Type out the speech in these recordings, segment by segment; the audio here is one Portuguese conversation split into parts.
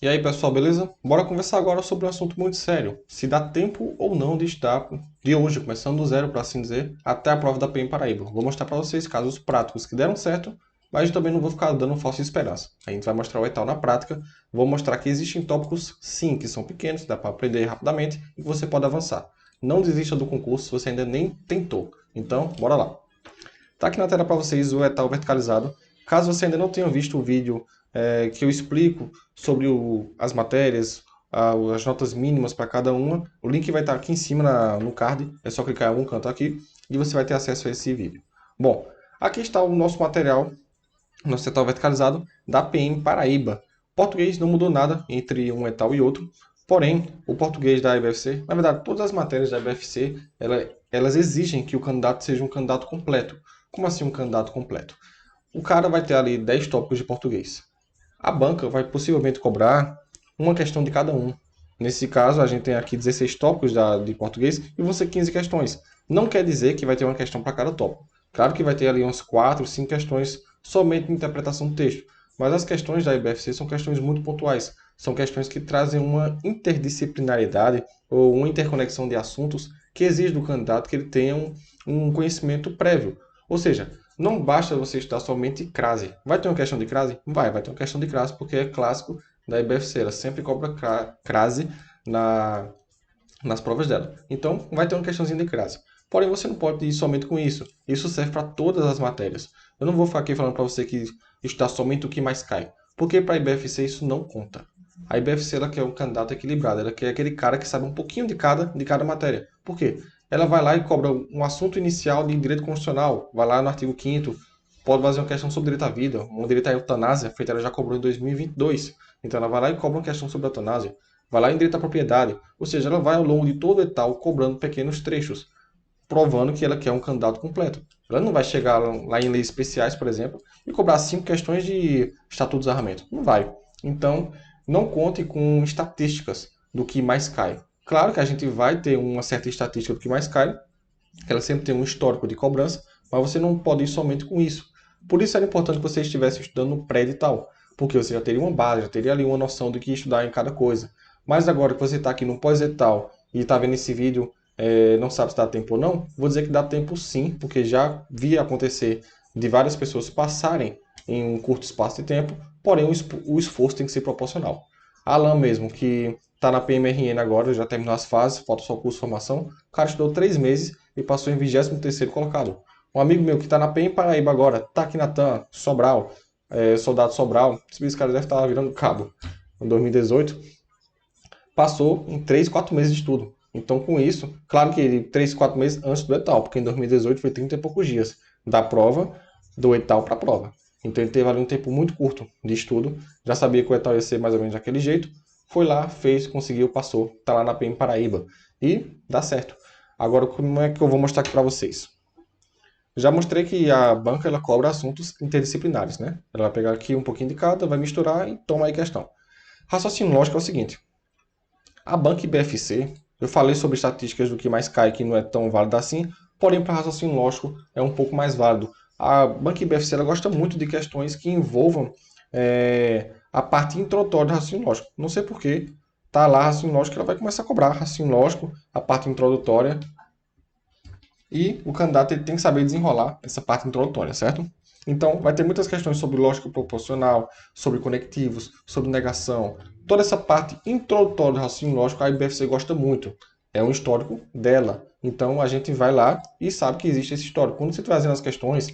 E aí, pessoal, beleza? Bora conversar agora sobre um assunto muito sério. Se dá tempo ou não de estudar de hoje, começando do zero, para assim dizer, até a prova da PM Paraíba. Vou mostrar para vocês casos práticos que deram certo, mas também não vou ficar dando falsa esperança. A gente vai mostrar o etal na prática. Vou mostrar que existem tópicos, sim, que são pequenos, dá para aprender rapidamente e que você pode avançar. Não desista do concurso se você ainda nem tentou. Então, bora lá. Tá aqui na tela para vocês o etal verticalizado. Caso você ainda não tenha visto o vídeo que eu explico sobre as matérias, as notas mínimas para cada uma, o link vai estar aqui em cima no card, é só clicar em algum canto aqui e você vai ter acesso a esse vídeo. Bom, aqui está o nosso material, nosso etal verticalizado da PM Paraíba. Português não mudou nada entre um etal e outro, porém, o português da IBFC, na verdade, todas as matérias da IBFC, elas exigem que o candidato seja um candidato completo. Como assim um candidato completo? O cara vai ter ali 10 tópicos de português. A banca vai possivelmente cobrar uma questão de cada um. Nesse caso, a gente tem aqui 16 tópicos de português e vão ser 15 questões. Não quer dizer que vai ter uma questão para cada tópico. Claro que vai ter ali umas 4, 5 questões somente de interpretação do texto. Mas as questões da IBFC são questões muito pontuais. São questões que trazem uma interdisciplinaridade ou uma interconexão de assuntos que exige do candidato que ele tenha um conhecimento prévio. Ou seja, não basta você estudar somente crase. Vai ter uma questão de crase? Vai ter uma questão de crase, porque é clássico da IBFC. Ela sempre cobra crase nas provas dela. Então, vai ter uma questãozinha de crase. Porém, você não pode ir somente com isso. Isso serve para todas as matérias. Eu não vou ficar aqui falando para você que estudar somente o que mais cai. Porque para a IBFC isso não conta. A IBFC ela quer um candidato equilibrado. Ela quer aquele cara que sabe um pouquinho de cada matéria. Por quê? Ela vai lá e cobra um assunto inicial de direito constitucional. Vai lá no artigo 5º, pode fazer uma questão sobre direito à vida, um direito à eutanásia, feita ela já cobrou em 2022. Então ela vai lá e cobra uma questão sobre a eutanásia. Vai lá em direito à propriedade. Ou seja, ela vai ao longo de todo o etal cobrando pequenos trechos, provando que ela quer um candidato completo. Ela não vai chegar lá em leis especiais, por exemplo, e cobrar 5 questões de estatuto de desarmamento. Não vai. Então, não conte com estatísticas do que mais cai. Claro que a gente vai ter uma certa estatística do que mais cai, ela sempre tem um histórico de cobrança, mas você não pode ir somente com isso. Por isso era importante que você estivesse estudando no pré-edital, porque você já teria uma base, já teria ali uma noção do que estudar em cada coisa. Mas agora que você está aqui no pós-edital e está vendo esse vídeo, não sabe se dá tempo ou não, vou dizer que dá tempo sim, porque já vi acontecer de várias pessoas passarem em um curto espaço de tempo, porém o esforço tem que ser proporcional. A Alan mesmo, que está na PMRN agora, já terminou as fases, falta só o curso de formação, o cara estudou 3 meses e passou em 23º colocado. Um amigo meu que está na PM Paraíba agora, está aqui na TAM, Sobral, Soldado Sobral, esse cara deve estar virando cabo, em 2018, passou em 3, 4 meses de estudo. Então, com isso, claro que ele 3, 4 meses antes do etal, porque em 2018 foi 30 e poucos dias da prova, do etal para a prova. Então, ele teve ali um tempo muito curto de estudo, já sabia que o etal ia ser mais ou menos daquele jeito, foi lá, fez, conseguiu, passou, está lá na PM Paraíba. E dá certo. Agora, como é que eu vou mostrar aqui para vocês? Já mostrei que a banca ela cobra assuntos interdisciplinares, né? Ela vai pegar aqui um pouquinho de cada, vai misturar e toma aí questão. Raciocínio lógico é o seguinte. A banca IBFC, eu falei sobre estatísticas do que mais cai, que não é tão válido assim, porém para raciocínio lógico é um pouco mais válido. A banca IBFC ela gosta muito de questões que envolvam a parte introdutória do raciocínio lógico. Não sei porquê, tá lá raciocínio lógico, ela vai começar a cobrar raciocínio lógico, a parte introdutória, e o candidato ele tem que saber desenrolar essa parte introdutória, certo? Então, vai ter muitas questões sobre lógica proporcional, sobre conectivos, sobre negação. Toda essa parte introdutória do raciocínio lógico, a IBFC gosta muito. É um histórico dela. Então, a gente vai lá e sabe que existe esse histórico. Quando você está fazendo as questões,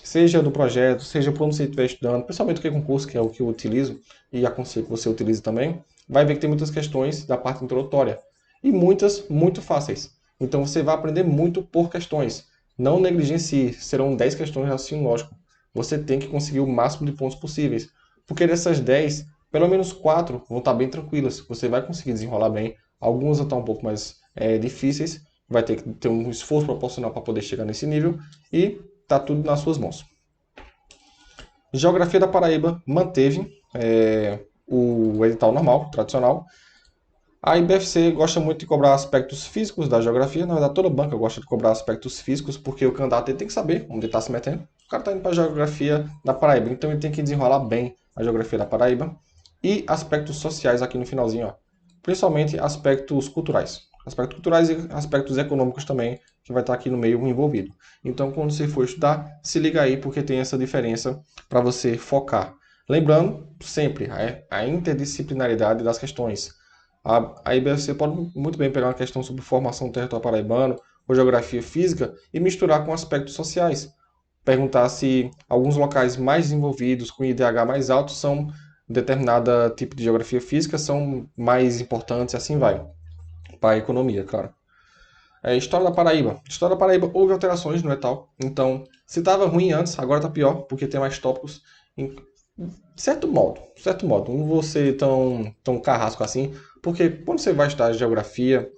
seja do projeto, seja por onde você estiver estudando, principalmente o que é concurso, que é o que eu utilizo, e aconselho que você utilize também, vai ver que tem muitas questões da parte introdutória. E muitas muito fáceis. Então, você vai aprender muito por questões. Não negligencie, serão 10 questões de raciocínio lógico. Você tem que conseguir o máximo de pontos possíveis. Porque dessas 10, pelo menos 4 vão estar bem tranquilas. Você vai conseguir desenrolar bem. Algumas vão estar um pouco mais difíceis. Vai ter que ter um esforço proporcional para poder chegar nesse nível. E está tudo nas suas mãos. Geografia da Paraíba manteve o edital normal, tradicional. A IBFC gosta muito de cobrar aspectos físicos da geografia. Na verdade, toda banca gosta de cobrar aspectos físicos, porque o candidato ele tem que saber onde ele está se metendo. O cara está indo para a geografia da Paraíba, então ele tem que desenrolar bem a geografia da Paraíba. e aspectos sociais aqui no finalzinho, ó. Principalmente aspectos culturais. Aspectos culturais e aspectos econômicos também, que vai estar aqui no meio envolvido. Então, quando você for estudar, se liga aí, porque tem essa diferença para você focar. Lembrando, sempre, a interdisciplinaridade das questões. Aí você pode muito bem pegar uma questão sobre formação do território paraibano, ou geografia física, e misturar com aspectos sociais. Perguntar se alguns locais mais desenvolvidos, com IDH mais alto, são determinada tipo de geografia física, são mais importantes, e assim vai. Para a economia, claro. História da Paraíba. História da Paraíba houve alterações no etal. Então, se estava ruim antes, agora está pior, porque tem mais tópicos. Em certo modo, certo modo. Não vou ser tão carrasco assim, porque quando você vai estudar geografia,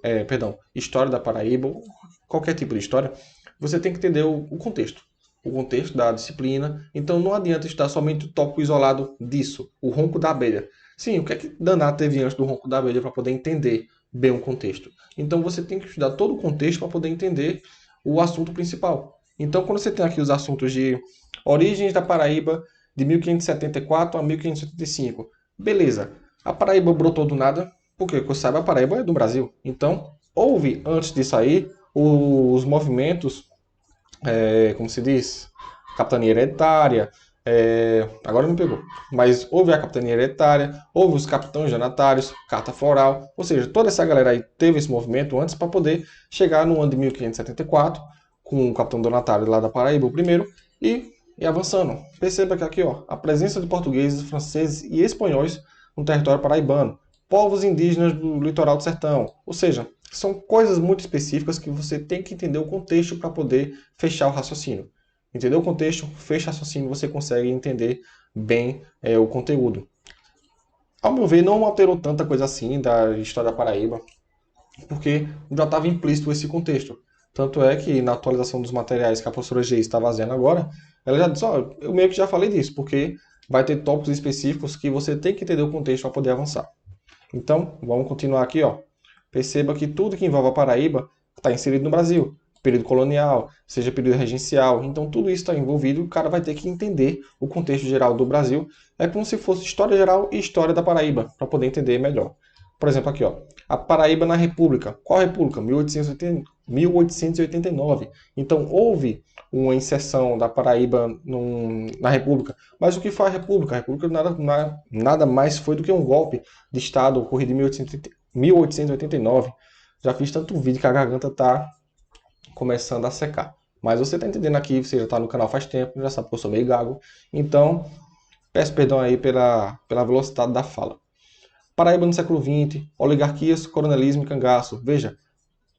história da Paraíba, ou qualquer tipo de história, você tem que entender o contexto. O contexto da disciplina. Então, não adianta estudar somente o tópico isolado disso, o ronco da abelha. Sim, o que é que danado teve antes do ronco da abelha para poder entender bem o contexto? Então você tem que estudar todo o contexto para poder entender o assunto principal. Então quando você tem aqui os assuntos de origens da Paraíba de 1574 a 1575, beleza, a Paraíba brotou do nada, porque que eu saiba a Paraíba é do Brasil. Então houve antes disso aí os movimentos, como se diz, capitania hereditária, agora me pegou. Mas houve a capitania hereditária, houve os capitães donatários, carta foral, ou seja, toda essa galera aí teve esse movimento antes para poder chegar no ano de 1574, com o capitão donatário lá da Paraíba, o primeiro, e avançando. Perceba que aqui, ó, a presença de portugueses, franceses e espanhóis no território paraibano, povos indígenas do litoral do sertão, ou seja, são coisas muito específicas que você tem que entender o contexto para poder fechar o raciocínio. Entendeu o contexto? Fecha raciocínio, você consegue entender bem o conteúdo. Ao meu ver, não alterou tanta coisa assim da história da Paraíba, porque já estava implícito esse contexto. Tanto é que na atualização dos materiais que a professora G está fazendo agora, ela já disse, ó, eu meio que já falei disso, porque vai ter tópicos específicos que você tem que entender o contexto para poder avançar. Então, vamos continuar aqui, ó. Perceba que tudo que envolve a Paraíba está inserido no Brasil. Período colonial, seja período regencial. Então, tudo isso está envolvido e o cara vai ter que entender o contexto geral do Brasil. É como se fosse história geral e história da Paraíba, para poder entender melhor. Por exemplo, aqui, ó. A Paraíba na República. Qual República? 1889. Então, houve uma inserção da Paraíba na República. Mas o que foi a República? A República nada mais foi do que um golpe de Estado ocorrido em 1889. Já fiz tanto vídeo que a garganta está começando a secar. Mas você está entendendo aqui, você já está no canal faz tempo, já sabe que eu sou meio gago. Então, peço perdão aí pela velocidade da fala. Paraíba no século XX, oligarquias, coronelismo e cangaço. Veja,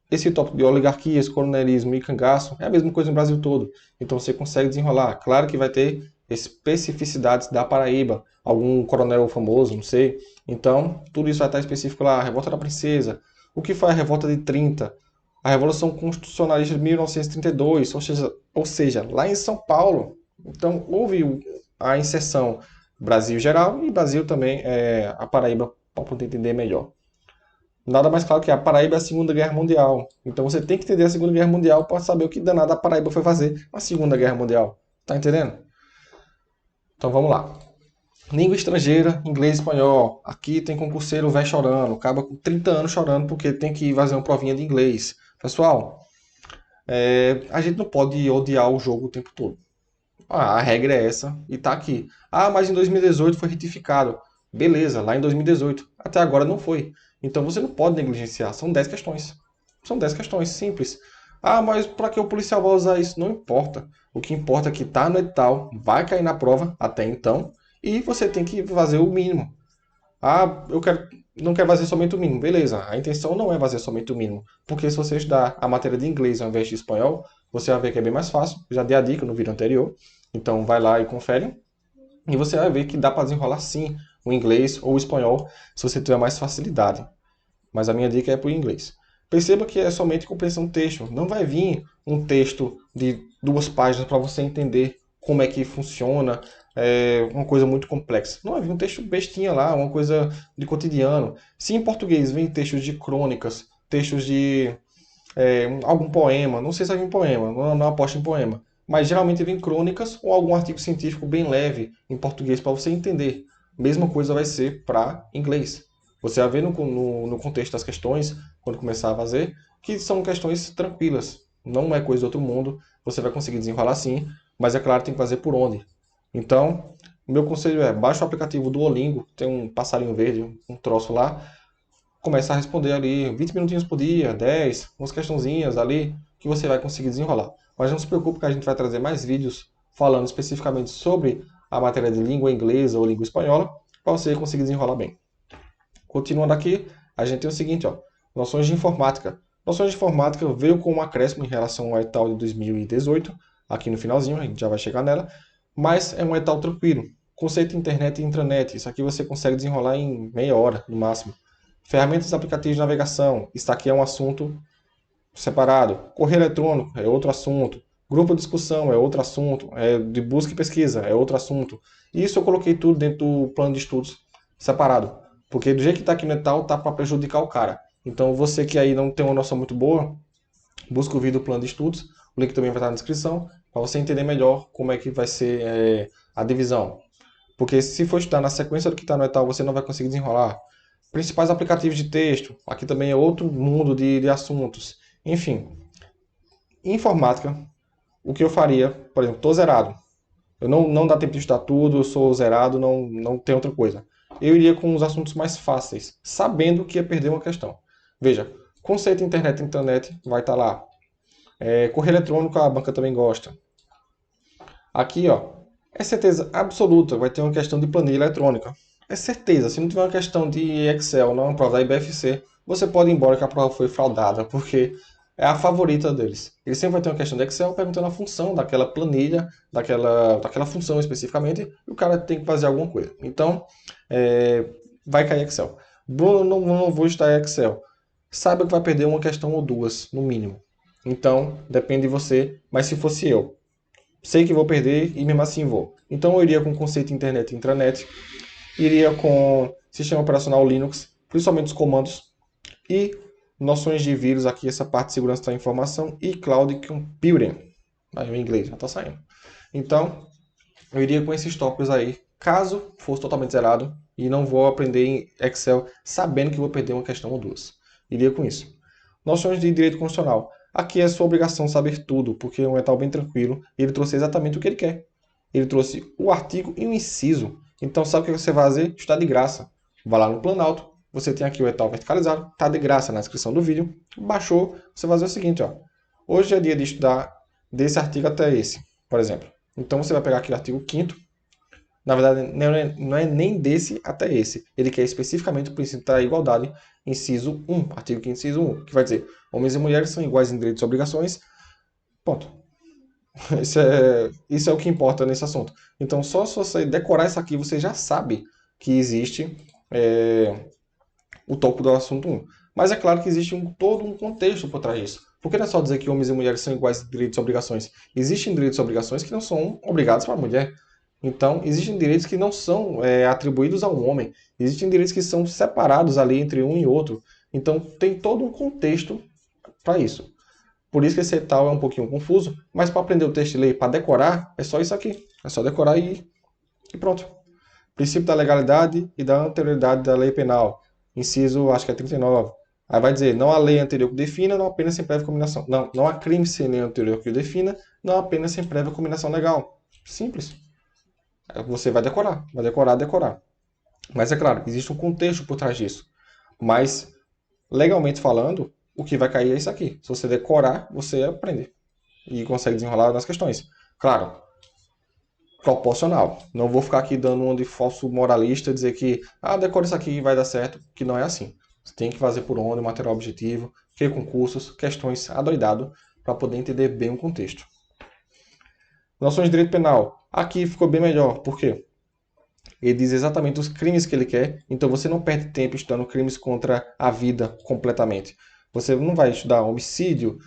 esse tópico de oligarquias, coronelismo e cangaço é a mesma coisa no Brasil todo. Então você consegue desenrolar. Claro que vai ter especificidades da Paraíba, algum coronel famoso, não sei. Então, tudo isso vai estar específico lá. Revolta da Princesa. O que foi a Revolta de 30? A Revolução Constitucionalista de 1932, ou seja, lá em São Paulo. Então, houve a inserção Brasil geral e Brasil também, a Paraíba, para poder entender melhor. Nada mais claro que a Paraíba é a Segunda Guerra Mundial. Então você tem que entender a Segunda Guerra Mundial para saber o que danada a Paraíba foi fazer na Segunda Guerra Mundial. Tá entendendo? Então vamos lá. Língua estrangeira, inglês e espanhol. Aqui tem concurseiro velho chorando, acaba com 30 anos chorando porque tem que fazer uma provinha de inglês. Pessoal, a gente não pode odiar o jogo o tempo todo. A regra é essa e tá aqui. Ah, mas em 2018 foi retificado. Beleza, lá em 2018. Até agora não foi. Então você não pode negligenciar. São 10 questões. São 10 questões simples. Ah, mas para que o policial vai usar isso? Não importa. O que importa é que tá no edital, vai cair na prova até então, e você tem que fazer o mínimo. Ah, não quero fazer somente o mínimo. Beleza, a intenção não é fazer somente o mínimo. Porque se você estudar a matéria de inglês ao invés de espanhol, você vai ver que é bem mais fácil. Já dei a dica no vídeo anterior. Então vai lá e confere. E você vai ver que dá para desenrolar sim o inglês ou o espanhol se você tiver mais facilidade. Mas a minha dica é para o inglês. Perceba que é somente compreensão do texto. Não vai vir um texto de 2 páginas para você entender como é que funciona, uma coisa muito complexa. Não vai vir um texto bestinha lá, uma coisa de cotidiano. Se em português vem textos de crônicas, textos de algum poema, não sei se vai vir poema, não aposto em poema, mas geralmente vem crônicas ou algum artigo científico bem leve em português para você entender. Mesma coisa vai ser para inglês. Você vai ver no contexto das questões, quando começar a fazer, que são questões tranquilas. Não é coisa do outro mundo, você vai conseguir desenrolar sim, mas é claro, tem que fazer por onde. Então, o meu conselho é, baixa o aplicativo do Duolingo, tem um passarinho verde, um troço lá, começa a responder ali 20 minutinhos por dia, 10, umas questãozinhas ali, que você vai conseguir desenrolar. Mas não se preocupe que a gente vai trazer mais vídeos falando especificamente sobre a matéria de língua inglesa ou língua espanhola, para você conseguir desenrolar bem. Continuando aqui, a gente tem o seguinte, ó, noções de informática. Noções de informática veio com um acréscimo em relação ao ETAL de 2018, aqui no finalzinho, a gente já vai chegar nela, mas é um ETAL tranquilo. Conceito de internet e intranet, isso aqui você consegue desenrolar em meia hora, no máximo. Ferramentas e aplicativos de navegação, isso aqui é um assunto separado. Correio eletrônico é outro assunto. Grupo de discussão é outro assunto. De busca e pesquisa é outro assunto. Isso eu coloquei tudo dentro do plano de estudos separado. Porque do jeito que está aqui no etal, tá para prejudicar o cara. Então você que aí não tem uma noção muito boa, busca o vídeo do plano de estudos. O link também vai estar na descrição, para você entender melhor como é que vai ser a divisão. Porque se for estudar na sequência do que está no etal, você não vai conseguir desenrolar. Principais aplicativos de texto. Aqui também é outro mundo de assuntos. Enfim, informática, o que eu faria, por exemplo, estou zerado. Eu não dá tempo de estudar tudo, eu sou zerado, não tem outra coisa. Eu iria com os assuntos mais fáceis, sabendo que ia perder uma questão. Veja, conceito de internet e intranet vai estar lá. Correio eletrônico a banca também gosta. Aqui, ó, é certeza absoluta, vai ter uma questão de planilha eletrônica. É certeza, se não tiver uma questão de Excel, não é uma prova da IBFC, você pode ir embora que a prova foi fraudada, porque é a favorita deles. Ele sempre vai ter uma questão de Excel perguntando a função daquela planilha, daquela função especificamente, e o cara tem que fazer alguma coisa. Então, vai cair Excel. Bruno, não vou estudar Excel. Saiba que vai perder uma questão ou duas, no mínimo. Então, depende de você, mas se fosse eu, sei que vou perder e mesmo assim vou. Então eu iria com conceito de internet e intranet, iria com sistema operacional Linux, principalmente os comandos, e noções de vírus, aqui essa parte de segurança da informação, e cloud computing. Aí o inglês já está saindo. Então, eu iria com esses tópicos aí, caso fosse totalmente zerado, e não vou aprender em Excel sabendo que vou perder uma questão ou duas. Iria com isso. Noções de direito constitucional. Aqui é sua obrigação saber tudo, porque é um etal bem tranquilo, e ele trouxe exatamente o que ele quer. Ele trouxe o artigo e o inciso. Então, sabe o que você vai fazer? Estudar de graça. Vai lá no Planalto, você tem aqui o etal verticalizado, está de graça na descrição do vídeo. Baixou, você vai fazer o seguinte, ó. Hoje é dia de estudar desse artigo até esse, por exemplo. Então, você vai pegar aquele artigo 5º. Na verdade, não é nem desse até esse. Ele quer especificamente o princípio da igualdade, inciso 1, artigo 5º, inciso 1, que vai dizer: homens e mulheres são iguais em direitos e obrigações. Ponto. Isso é o que importa nesse assunto. Então, só se você decorar isso aqui, você já sabe que existe o topo do assunto 1. Mas é claro que existe todo um contexto por trás disso. Porque não é só dizer que homens e mulheres são iguais em direitos e obrigações. Existem direitos e obrigações que não são obrigados para a mulher. Então, existem direitos que não são atribuídos a um homem. Existem direitos que são separados ali entre um e outro. Então, tem todo um contexto para isso. Por isso que esse etal é um pouquinho confuso, mas para aprender o texto de lei, para decorar, é só isso aqui. É só decorar e pronto. Princípio da legalidade e da anterioridade da lei penal. Inciso, acho que é 39. Aí vai dizer, não há lei anterior que defina, não há pena sem prévia combinação. Não há crime sem lei anterior que o defina, não há pena sem prévia combinação legal. Simples. Você vai decorar. Mas é claro, existe um contexto por trás disso. Mas, legalmente falando, o que vai cair é isso aqui. Se você decorar, você aprende. E consegue desenrolar nas questões. Claro, proporcional. Não vou ficar aqui dando um de falso moralista, dizer que, decora isso aqui e vai dar certo, que não é assim. Você tem que fazer por onde, material objetivo, que concursos, questões adoidado, para poder entender bem o contexto. Noções de direito penal. Aqui ficou bem melhor. Por quê? Ele diz exatamente os crimes que ele quer, então você não perde tempo estudando crimes contra a vida completamente. Você não vai estudar homicídio,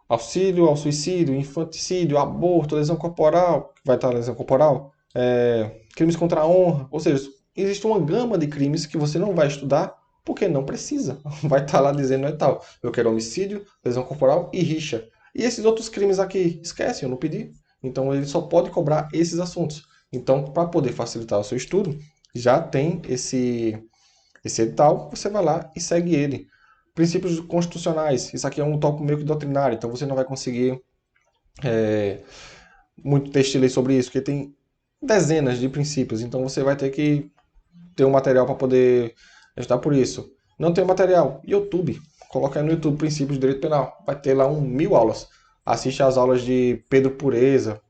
auxílio ao suicídio, infanticídio, aborto, lesão corporal, vai estar lesão corporal, crimes contra a honra, ou seja, existe uma gama de crimes que você não vai estudar porque não precisa. Vai estar lá dizendo tal, eu quero homicídio, lesão corporal e rixa. E esses outros crimes aqui, esquece, eu não pedi. Então ele só pode cobrar esses assuntos. Então, para poder facilitar o seu estudo, já tem esse edital, você vai lá e segue ele. Princípios constitucionais, isso aqui é um tópico meio que doutrinário, então você não vai conseguir muito texto de lei sobre isso, porque tem dezenas de princípios, então você vai ter que ter um material para poder estudar por isso. Não tem material? YouTube. Coloca aí no YouTube Princípios de Direito Penal. Vai ter lá 1000 aulas. Assiste às aulas de Pedro Pureza.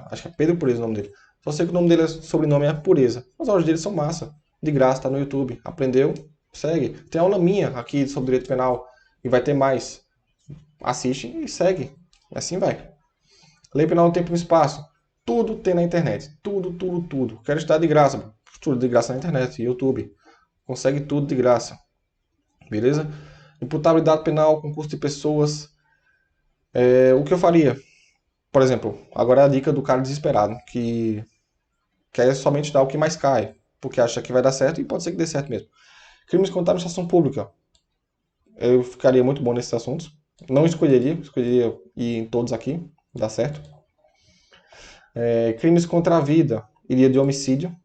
Acho que é Pedro Pureza o nome dele. Só sei que o nome dele, sobrenome é Pureza. As aulas dele são massa. De graça, tá no YouTube. Aprendeu? Segue. Tem aula minha aqui sobre Direito Penal. E vai ter mais. Assiste e segue. Assim vai. Lei Penal no Tempo e no Espaço. Tudo tem na internet. Tudo, tudo, tudo. Quero estudar de graça. Tudo de graça na internet, YouTube. Consegue tudo de graça. Beleza? Imputabilidade penal, concurso de pessoas. O que eu faria? Por exemplo, agora é a dica do cara desesperado, que quer somente dar o que mais cai, porque acha que vai dar certo e pode ser que dê certo mesmo. Crimes contra a administração pública. Eu ficaria muito bom nesses assuntos. Não escolheria ir em todos aqui, dá certo. Crimes contra a vida, iria de homicídio,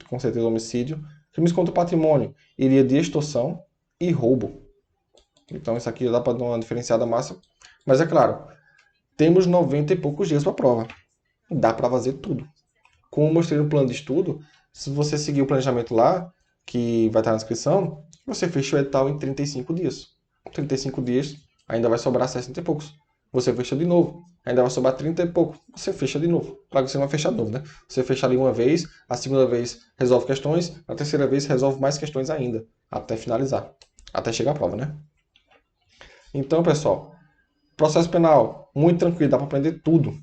com certeza homicídio. Crimes contra o patrimônio, iria de extorsão e roubo. Então isso aqui dá para dar uma diferenciada massa. Mas é claro, temos 90 e poucos dias para a prova. Dá para fazer tudo. Como eu mostrei no plano de estudo, se você seguir o planejamento lá, que vai estar na descrição, você fecha o edital em 35 dias. 35 dias, ainda vai sobrar 60 e poucos. Você fecha de novo, ainda vai sobrar 30 e pouco. Você fecha de novo. Claro que você não vai fechar de novo, né? Você fecha ali uma vez, a segunda vez resolve questões, a terceira vez resolve mais questões ainda, até finalizar. Até chegar à prova, né? Então, pessoal, processo penal, muito tranquilo, dá para aprender tudo.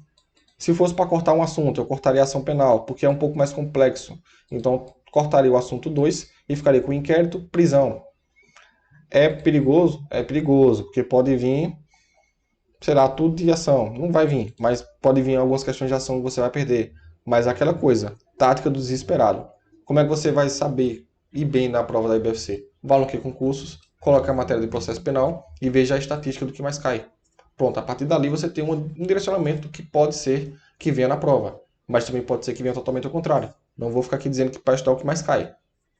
Se fosse para cortar um assunto, eu cortaria a ação penal, porque é um pouco mais complexo. Então, cortaria o assunto 2 e ficaria com inquérito, prisão. É perigoso? É perigoso, porque pode vir, será tudo de ação. Não vai vir, mas pode vir algumas questões de ação que você vai perder. Mas aquela coisa, tática do desesperado. Como é que você vai saber ir bem na prova da IBFC? Vá no que concursos, coloque a matéria de processo penal e veja a estatística do que mais cai. Pronto, a partir dali você tem um direcionamento do que pode ser que venha na prova. Mas também pode ser que venha totalmente ao contrário. Não vou ficar aqui dizendo que para estudar o que mais cai.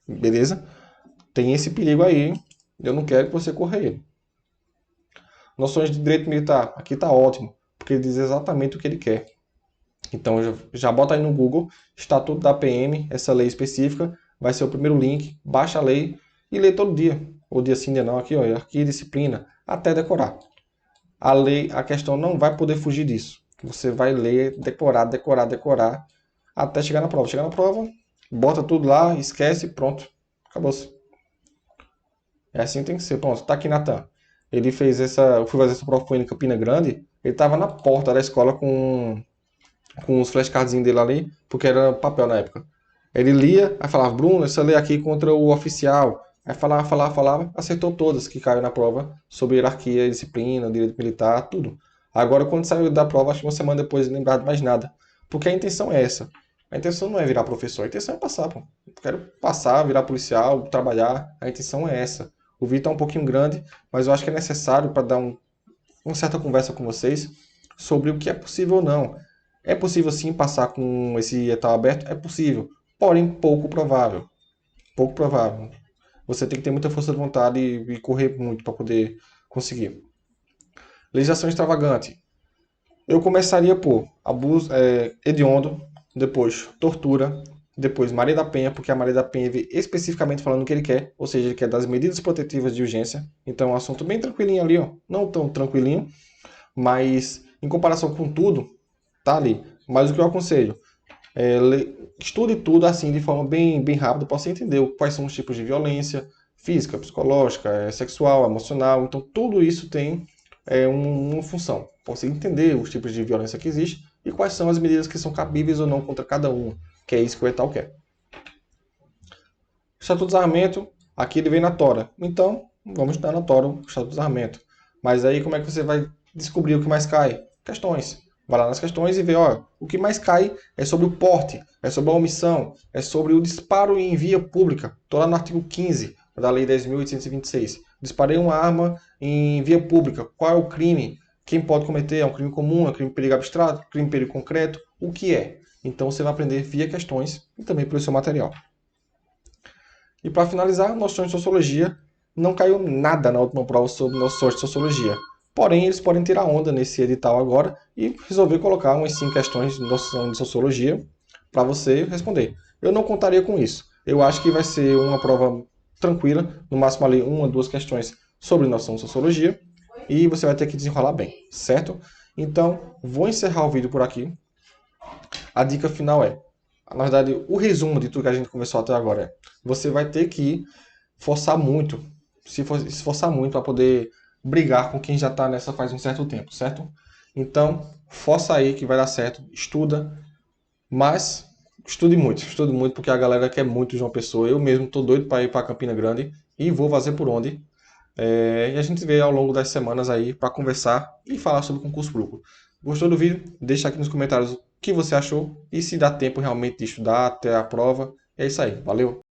Beleza? Tem esse perigo aí. Eu não quero que você corra ele. Noções de direito militar. Aqui está ótimo. Porque ele diz exatamente o que ele quer. Então já bota aí no Google. Estatuto da PM. Essa lei específica. Vai ser o primeiro link. Baixa a lei e lê todo dia. Ou dia sim, dia não. Aqui, ó. Hierarquia e disciplina. Até decorar. A lei, a questão não vai poder fugir disso. Você vai ler, decorar, decorar, decorar, até chegar na prova. Chegar na prova, bota tudo lá, esquece, pronto. Acabou-se. É assim que tem que ser. Pronto, tá aqui Natan. Ele fez eu fui fazer essa prova com ele em Campina Grande, ele tava na porta da escola com os flashcardzinhos dele ali, porque era papel na época. Ele lia, aí falava, Bruno, essa lei aqui contra o oficial. Aí falava, acertou todas que caiu na prova sobre hierarquia, disciplina, direito militar, tudo. Agora, quando saiu da prova, acho que uma semana depois não lembrar de mais nada. Porque a intenção é essa. A intenção não é virar professor, a intenção é passar, pô. Eu quero passar, virar policial, trabalhar. A intenção é essa. O vídeo tá um pouquinho grande, mas eu acho que é necessário para dar uma certa conversa com vocês sobre o que é possível ou não. É possível sim passar com esse edital aberto? É possível, porém pouco provável. Pouco provável. Você tem que ter muita força de vontade e correr muito para poder conseguir. Legislação extravagante. Eu começaria por abuso hediondo, depois tortura, depois Maria da Penha, porque a Maria da Penha vê especificamente falando o que ele quer, ou seja, ele quer das medidas protetivas de urgência. Então é um assunto bem tranquilinho ali, ó. Não tão tranquilinho, mas em comparação com tudo, tá ali. Mas o que eu aconselho? Estude tudo assim de forma bem, bem rápida para você entender quais são os tipos de violência física, psicológica, sexual, emocional. Então tudo isso tem uma função para você entender os tipos de violência que existem e quais são as medidas que são cabíveis ou não contra cada uma, que é isso que o edital quer. Estatuto de Desarmamento, aqui ele vem na tora. Então, vamos estudar na tora o Estatuto de Desarmamento. Mas aí como é que você vai descobrir o que mais cai? Questões. Vai lá nas questões e vê, ó, o que mais cai é sobre o porte, é sobre a omissão, é sobre o disparo em via pública. Estou lá no artigo 15 da Lei 10.826. Disparei uma arma em via pública. Qual é o crime? Quem pode cometer? É um crime comum? É um crime de perigo abstrato? Crime de perigo concreto? O que é? Então você vai aprender via questões e também pelo seu material. E para finalizar, noções de sociologia, não caiu nada na última prova sobre noções de sociologia. Porém, eles podem tirar onda nesse edital agora e resolver colocar umas 5 questões de noção de sociologia para você responder. Eu não contaria com isso. Eu acho que vai ser uma prova tranquila, no máximo ali 1 ou 2 questões sobre noção de sociologia, e você vai ter que desenrolar bem, certo? Então, vou encerrar o vídeo por aqui. A dica final é, na verdade, o resumo de tudo que a gente conversou até agora é, você vai ter que forçar muito, se esforçar muito para poder brigar com quem já está nessa faz um certo tempo, certo? Então, força aí que vai dar certo, estuda, mas estude muito, porque a galera quer muito João Pessoa. Eu mesmo estou doido para ir para Campina Grande e vou fazer por onde. E a gente vê ao longo das semanas aí para conversar e falar sobre o concurso público. Gostou do vídeo? Deixa aqui nos comentários o que você achou e se dá tempo realmente de estudar até a prova. É isso aí, valeu!